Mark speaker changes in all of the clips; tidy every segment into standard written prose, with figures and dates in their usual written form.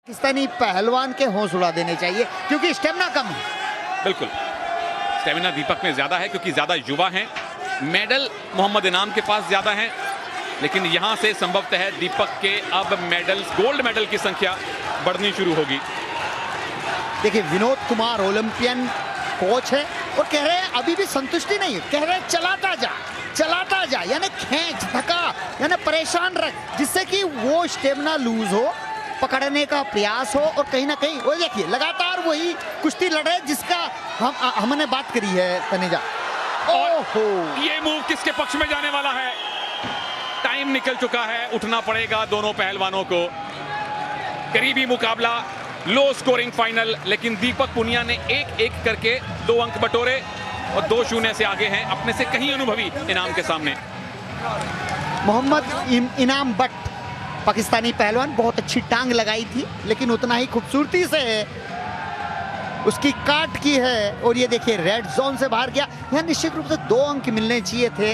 Speaker 1: पाकिस्तानी पहलवान के होश उड़ा देने चाहिए क्योंकि स्टेमिना कम है।
Speaker 2: बिल्कुल, स्टेमिना दीपक में ज्यादा है क्योंकि ज्यादा युवा हैं। मेडल मोहम्मद इनाम के पास ज्यादा हैं, लेकिन यहां से संभवतः दीपक के अब मेडल्स, गोल्ड मेडल की संख्या बढ़नी शुरू होगी।
Speaker 1: देखिए, विनोद कुमार ओलंपियन कोच है और कह रहे हैं अभी भी संतुष्टि नहीं है, कह रहे हैं चलाता जा, यानी खींच, धक्का, यानी परेशान रख, जिससे कि वो स्टेमिना लूज हो, पकड़ने का प्रयास हो और कहीं ना कहीं वो देखिए लगातार वही कुश्ती लड़ रहे जिसका हमने बात करी है तनेजा।
Speaker 2: ओहो, ये मूव किसके पक्ष में जाने वाला है? टाइम निकल चुका है, उठना पड़ेगा दोनों पहलवानों को। करीबी मुकाबला, लो स्कोरिंग फाइनल, लेकिन दीपक पुनिया ने एक करके 2 अंक बटोरे और 2-0 से आगे हैं, अपने से कहीं अनुभवी इनाम के सामने।
Speaker 1: मोहम्मद इनाम बट पाकिस्तानी पहलवान, बहुत अच्छी टांग लगाई थी, लेकिन उतना ही खूबसूरती से उसकी काट की है और ये देखिए रेड जोन से बाहर गया। यहाँ निश्चित रूप से 2 अंक मिलने चाहिए थे,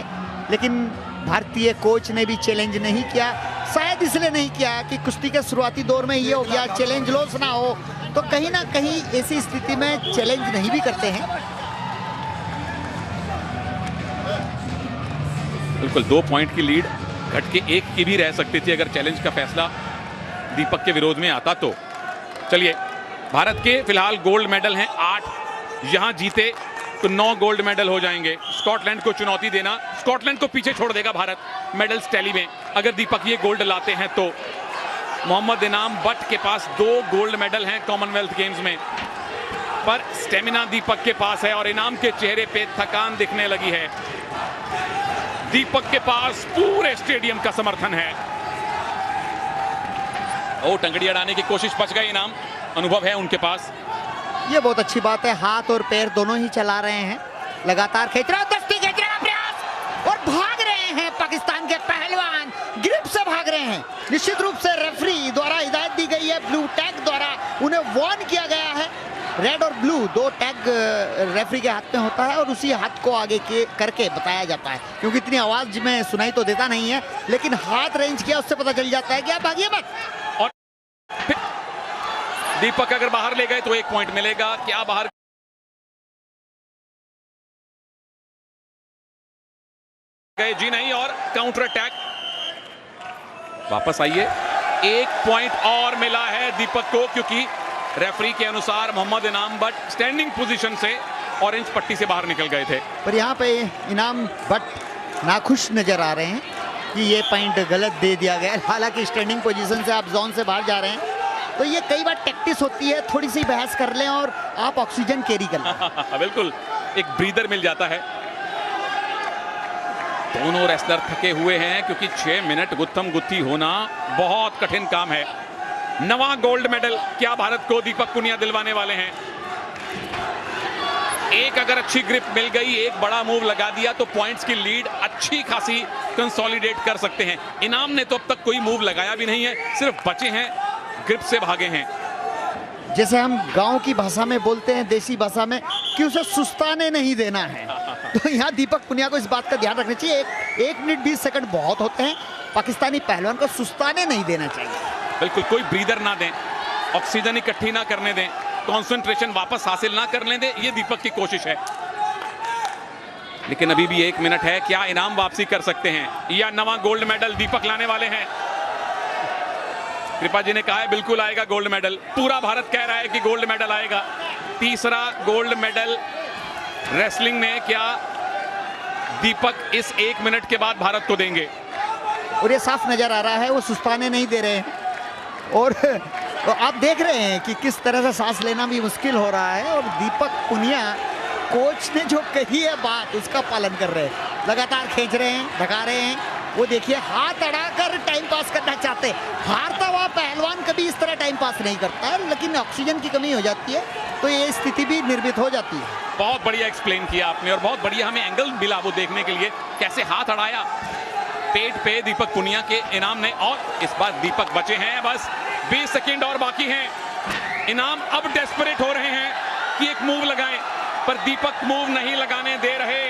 Speaker 1: लेकिन भारतीय कोच ने भी चैलेंज नहीं किया, शायद इसलिए नहीं किया कि कुश्ती के शुरुआती दौर में ये हो गया चैलेंज लॉस ना हो, तो कहीं ना कहीं ऐसी स्थिति में चैलेंज नहीं भी करते हैं।
Speaker 2: बिल्कुल, 2 पॉइंट की लीड घट के 1 की भी रह सकती थी अगर चैलेंज का फैसला दीपक के विरोध में आता तो। चलिए, भारत के फिलहाल गोल्ड मेडल हैं 8, यहां जीते तो 9 गोल्ड मेडल हो जाएंगे। स्कॉटलैंड को चुनौती देना, स्कॉटलैंड को पीछे छोड़ देगा भारत मेडल्स टैली में अगर दीपक ये गोल्ड लाते हैं तो। मोहम्मद इनाम बट के पास 2 गोल्ड मेडल हैं कॉमनवेल्थ गेम्स में, पर स्टेमिना दीपक के पास है और इनाम के चेहरे पे थकान दिखने लगी है। दीपक के पास पूरे स्टेडियम का समर्थन है। ओ, टंगड़ी अड़ाने की कोशिश, बच गए इनाम, अनुभव है उनके पास।
Speaker 1: ये बहुत अच्छी बात है, हाथ और पैर दोनों ही चला रहे हैं, लगातार खींच रहा, दस्ती खींच रहा प्रयास और भाग रहे हैं पाकिस्तान के पहलवान, ग्रिप से भाग रहे हैं। निश्चित रूप से रेफरी द्वारा हिदायत दी गई है, ब्लू टैग द्वारा उन्हें वार्न किया गया है। रेड और ब्लू 2 टैग रेफरी के हाथ में होता है और उसी हाथ को आगे करके बताया जाता है, क्योंकि इतनी आवाज में सुनाई तो देता नहीं है, लेकिन हाथ रेंज किया उससे पता चल जाता है कि आप भागिए मत।
Speaker 2: और दीपक अगर बाहर ले गए तो 1 पॉइंट मिलेगा, क्या बाहर गए? जी नहीं, और काउंटर अटैक। वापस आइए, 1 पॉइंट और मिला है दीपक को, क्योंकि रेफरी के अनुसार मोहम्मद इनाम बट स्टैंडिंग पोजीशन से ऑरेंज पट्टी से बाहर निकल गए थे।
Speaker 1: पर यहाँ पे इनाम बट नाखुश नजर आ रहे हैं कि ये पॉइंट गलत दे दिया गया, हालांकि स्टैंडिंग पोजीशन से आप जोन से बाहर जा रहे हैं, तो ये कई बार प्रैक्टिस होती है, थोड़ी सी बहस कर लें और आप ऑक्सीजन कैरी कर लें।
Speaker 2: बिल्कुल, एक ब्रीदर मिल जाता है। दोनों रेसलर थके हुए हैं क्योंकि 6 मिनट गुत्थम गुत्थी होना बहुत कठिन काम है। 9वां गोल्ड मेडल क्या भारत को दीपक पुनिया दिलवाने वाले हैं? एक अगर अच्छी ग्रिप मिल गई, एक बड़ा मूव लगा दिया तो पॉइंट्स की लीड अच्छी खासी कंसोलिडेट कर सकते हैं। इनाम ने तो अब तक कोई मूव लगाया भी नहीं है, सिर्फ बचे हैं, ग्रिप से भागे हैं।
Speaker 1: जैसे हम गांव की भाषा में बोलते हैं, देसी भाषा में, कि उसे सुस्ताने नहीं देना है, तो यहाँ दीपक पुनिया को इस बात का ध्यान रखना चाहिए। 1 मिनट 20 सेकंड बहुत होते हैं, पाकिस्तानी पहलवान को सुस्ताने नहीं देना चाहिए।
Speaker 2: बिल्कुल, कोई ब्रीदर ना दें, ऑक्सीजन इकट्ठी ना करने दें, कंसंट्रेशन वापस हासिल ना करने दें, ये दीपक की कोशिश है। लेकिन अभी भी 1 मिनट है, क्या इनाम वापसी कर सकते हैं या 9वां गोल्ड मेडल दीपक लाने वाले हैं? कृपा जी ने कहा है बिल्कुल आएगा गोल्ड मेडल, पूरा भारत कह रहा है कि गोल्ड मेडल आएगा। 3रा गोल्ड मेडल रेसलिंग में क्या दीपक इस 1 मिनट के बाद भारत को देंगे?
Speaker 1: और ये साफ नजर आ रहा है वो सुस्ताने नहीं दे रहे हैं, और तो आप देख रहे हैं कि किस तरह से सांस लेना भी मुश्किल हो रहा है, और दीपक पुनिया कोच ने जो कही है बात, उसका पालन कर रहे हैं, लगातार खींच रहे हैं, धका रहे हैं। वो देखिए, हाथ अड़ाकर टाइम पास करना चाहते हैं। हारता हुआ पहलवान कभी इस तरह टाइम पास नहीं करता है, लेकिन ऑक्सीजन की कमी हो जाती है तो ये स्थिति भी निर्मित हो जाती है।
Speaker 2: बहुत बढ़िया एक्सप्लेन किया आपने और बहुत बढ़िया हमें एंगल मिला वो देखने के लिए, कैसे हाथ अड़ाया पेट पे दीपक पुनिया के इनाम ने। और इस बार दीपक बचे हैं, बस 20 सेकंड और बाकी हैं। इनाम अब डेस्परेट हो रहे हैं कि एक मूव लगाएं, पर दीपक मूव नहीं लगाने दे रहे।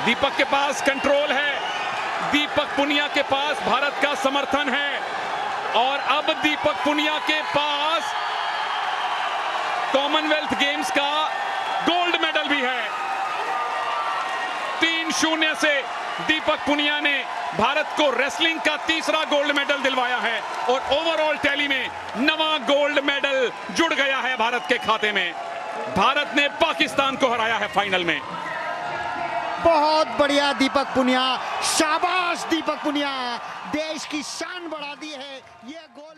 Speaker 2: दीपक के पास कंट्रोल है, दीपक पुनिया के पास भारत का समर्थन है। और अब दीपक पुनिया के पास कॉमनवेल्थ गेम्स का गोल्ड मेडल भी है। 3-0 से दीपक पुनिया ने भारत को रेसलिंग का तीसरा गोल्ड मेडल दिलवाया है और ओवरऑल टैली में नवा गोल्ड मेडल जुड़ गया है भारत के खाते में। भारत ने पाकिस्तान को हराया है फाइनल में।
Speaker 1: बहुत बढ़िया दीपक पुनिया, शाबाश दीपक पुनिया, देश की शान बढ़ा दी है ये गोल्ड।